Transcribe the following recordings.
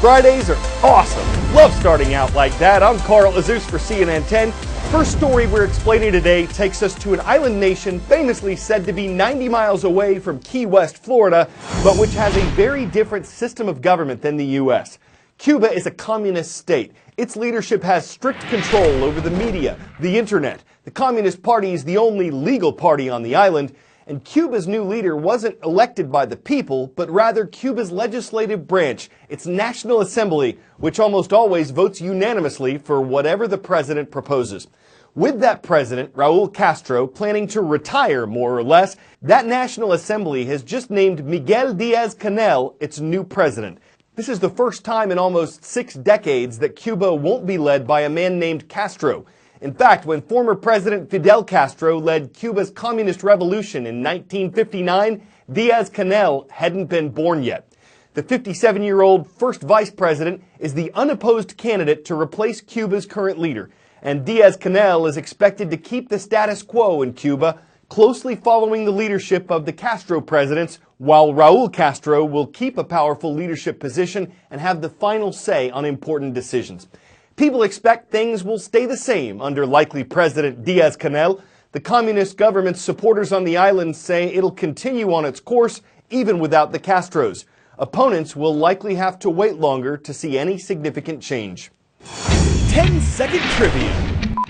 Fridays are awesome. Love starting out like that. I'm Carl Azuz for CNN 10. First story we're explaining today takes us to an island nation famously said to be 90 miles away from Key West, Florida, but which has a very different system of government than the U.S. Cuba is a communist state. Its leadership has strict control over the media, the internet. The Communist Party is the only legal party on the island, and Cuba's new leader wasn't elected by the people, but rather Cuba's legislative branch, its National Assembly, which almost always votes unanimously for whatever the president proposes. With that president, Raul Castro, planning to retire more or less, that National Assembly has just named Miguel Diaz-Canel its new president. This is the first time in almost 6 decades that Cuba won't be led by a man named Castro. In fact, when former President Fidel Castro led Cuba's communist revolution in 1959, Diaz-Canel hadn't been born yet. The 57-year-old first vice president is the unopposed candidate to replace Cuba's current leader, and Diaz-Canel is expected to keep the status quo in Cuba, closely following the leadership of the Castro presidents, while Raul Castro will keep a powerful leadership position and have the final say on important decisions. People expect things will stay the same under likely President Diaz-Canel. The communist government's supporters on the island say it'll continue on its course even without the Castros. Opponents will likely have to wait longer to see any significant change. 10-second trivia.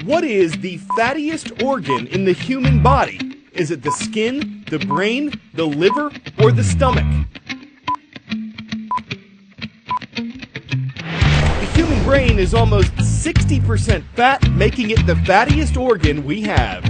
What is the fattiest organ in the human body? Is it the skin, the brain, the liver, or the stomach? The human brain is almost 60% fat, making it the fattiest organ we have.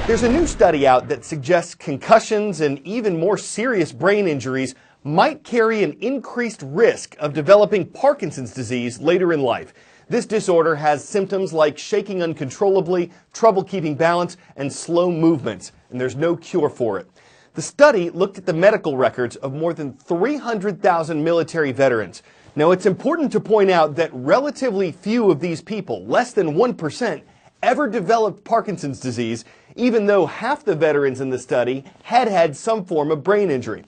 There's a new study out that suggests concussions and even more serious brain injuries might carry an increased risk of developing Parkinson's disease later in life. This disorder has symptoms like shaking uncontrollably, trouble keeping balance, and slow movements, and there's no cure for it. The study looked at the medical records of more than 300,000 military veterans. Now, it's important to point out that relatively few of these people, less than 1%, ever developed Parkinson's disease, even though half the veterans in the study had had some form of brain injury.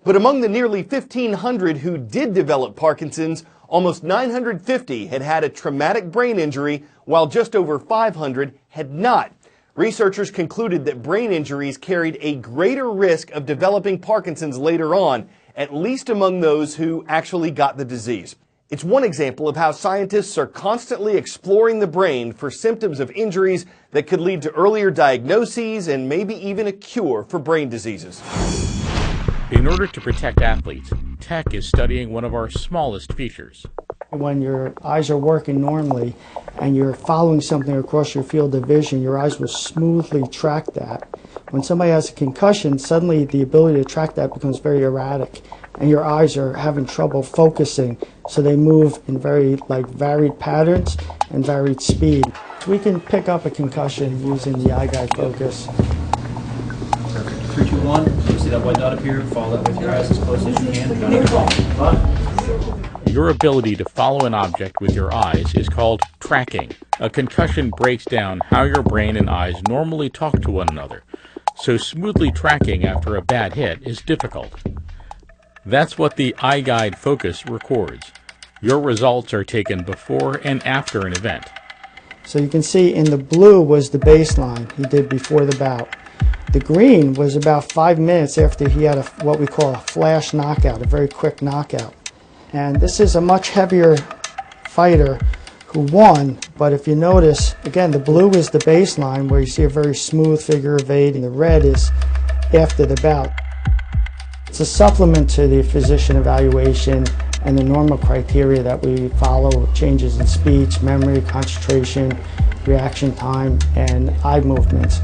But among the nearly 1,500 who did develop Parkinson's, almost 950 had had a traumatic brain injury, while just over 500 had not. Researchers concluded that brain injuries carried a greater risk of developing Parkinson's later on, at least among those who actually got the disease. It's one example of how scientists are constantly exploring the brain for symptoms of injuries that could lead to earlier diagnoses and maybe even a cure for brain diseases. In order to protect athletes, tech is studying one of our smallest features. When your eyes are working normally and you're following something across your field of vision, your eyes will smoothly track that. When somebody has a concussion, suddenly the ability to track that becomes very erratic, and your eyes are having trouble focusing, so they move in very varied patterns and varied speed. So we can pick up a concussion using the iGuide Focus. Perfect. 3, 2, 1. You see that white dot appear? Follow that with your eyes as close as you can. Your ability to follow an object with your eyes is called tracking. A concussion breaks down how your brain and eyes normally talk to one another, so smoothly tracking after a bad hit is difficult. That's what the iGuide Focus records. Your results are taken before and after an event. So you can see in the blue was the baseline he did before the bout. The green was about 5 minutes after he had what we call a flash knockout, a very quick knockout. And this is a much heavier fighter who won, but if you notice, again, the blue is the baseline where you see a very smooth figure of 8, and the red is after the bout. It's a supplement to the physician evaluation and the normal criteria that we follow: changes in speech, memory, concentration, reaction time, and eye movements.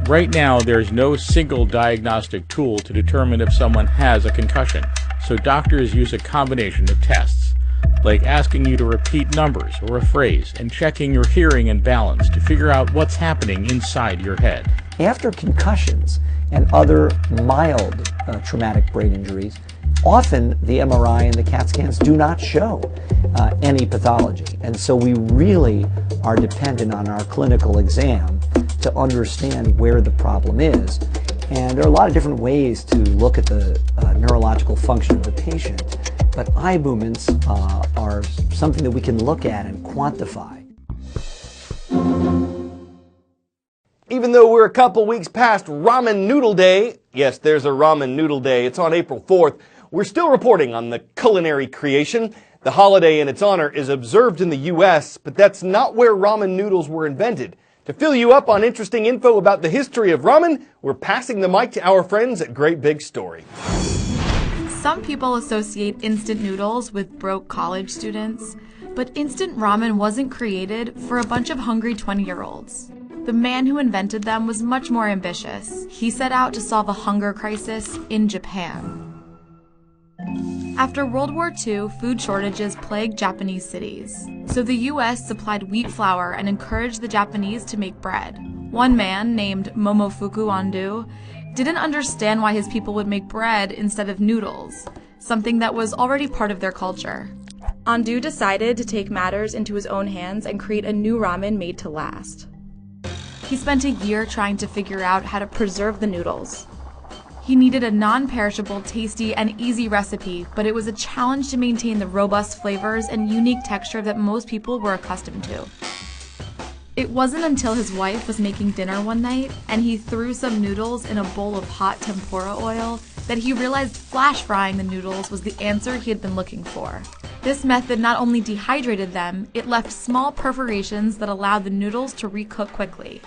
Right now, there's no single diagnostic tool to determine if someone has a concussion, so doctors use a combination of tests, like asking you to repeat numbers or a phrase and checking your hearing and balance to figure out what's happening inside your head. After concussions and other mild traumatic brain injuries, often the MRI and the CAT scans do not show any pathology, and so we really are dependent on our clinical exam to understand where the problem is. And there are a lot of different ways to look at the neurological function of the patient, but eye movements are something that we can look at and quantify. Even though we're a couple weeks past Ramen Noodle Day, yes, there's a Ramen Noodle Day, it's on April 4th, we're still reporting on the culinary creation. The holiday in its honor is observed in the U.S., but that's not where ramen noodles were invented. To fill you up on interesting info about the history of ramen, we're passing the mic to our friends at Great Big Story. Some people associate instant noodles with broke college students, but instant ramen wasn't created for a bunch of hungry 20-year-olds. The man who invented them was much more ambitious. He set out to solve a hunger crisis in Japan. After World War II, food shortages plagued Japanese cities. So the U.S. supplied wheat flour and encouraged the Japanese to make bread. One man, named Momofuku Ando, didn't understand why his people would make bread instead of noodles, something that was already part of their culture. Ando decided to take matters into his own hands and create a new ramen made to last. He spent a year trying to figure out how to preserve the noodles. He needed a non-perishable, tasty, and easy recipe, but it was a challenge to maintain the robust flavors and unique texture that most people were accustomed to. It wasn't until his wife was making dinner one night and he threw some noodles in a bowl of hot tempura oil that he realized flash frying the noodles was the answer he had been looking for. This method not only dehydrated them, it left small perforations that allowed the noodles to recook quickly.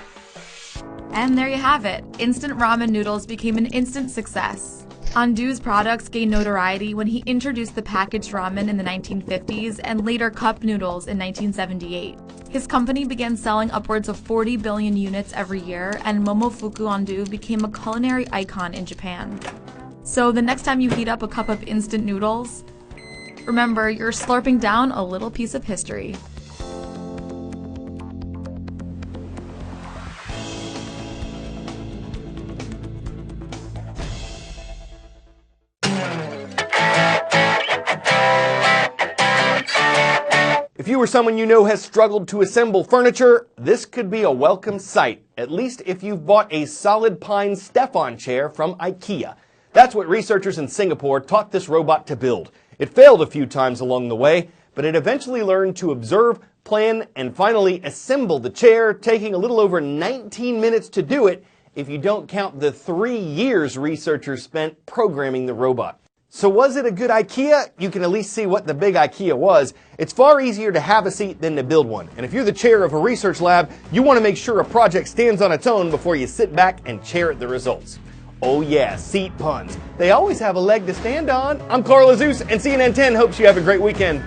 And there you have it. Instant ramen noodles became an instant success. Ando's products gained notoriety when he introduced the packaged ramen in the 1950s and later cup noodles in 1978. His company began selling upwards of 40 billion units every year, and Momofuku Ando became a culinary icon in Japan. So the next time you heat up a cup of instant noodles, remember you're slurping down a little piece of history. If you or someone you know has struggled to assemble furniture, this could be a welcome sight, at least if you've bought a solid pine Stefan chair from IKEA. That's what researchers in Singapore taught this robot to build. It failed a few times along the way, but it eventually learned to observe, plan, and finally assemble the chair, taking a little over 19 minutes to do it if you don't count the 3 years researchers spent programming the robot. So was it a good IKEA? You can at least see what the big IKEA was. It's far easier to have a seat than to build one. And if you're the chair of a research lab, you want to make sure a project stands on its own before you sit back and chair at the results. Oh yeah, seat puns. They always have a leg to stand on. I'm Carl Azuz, and CNN 10 hopes you have a great weekend.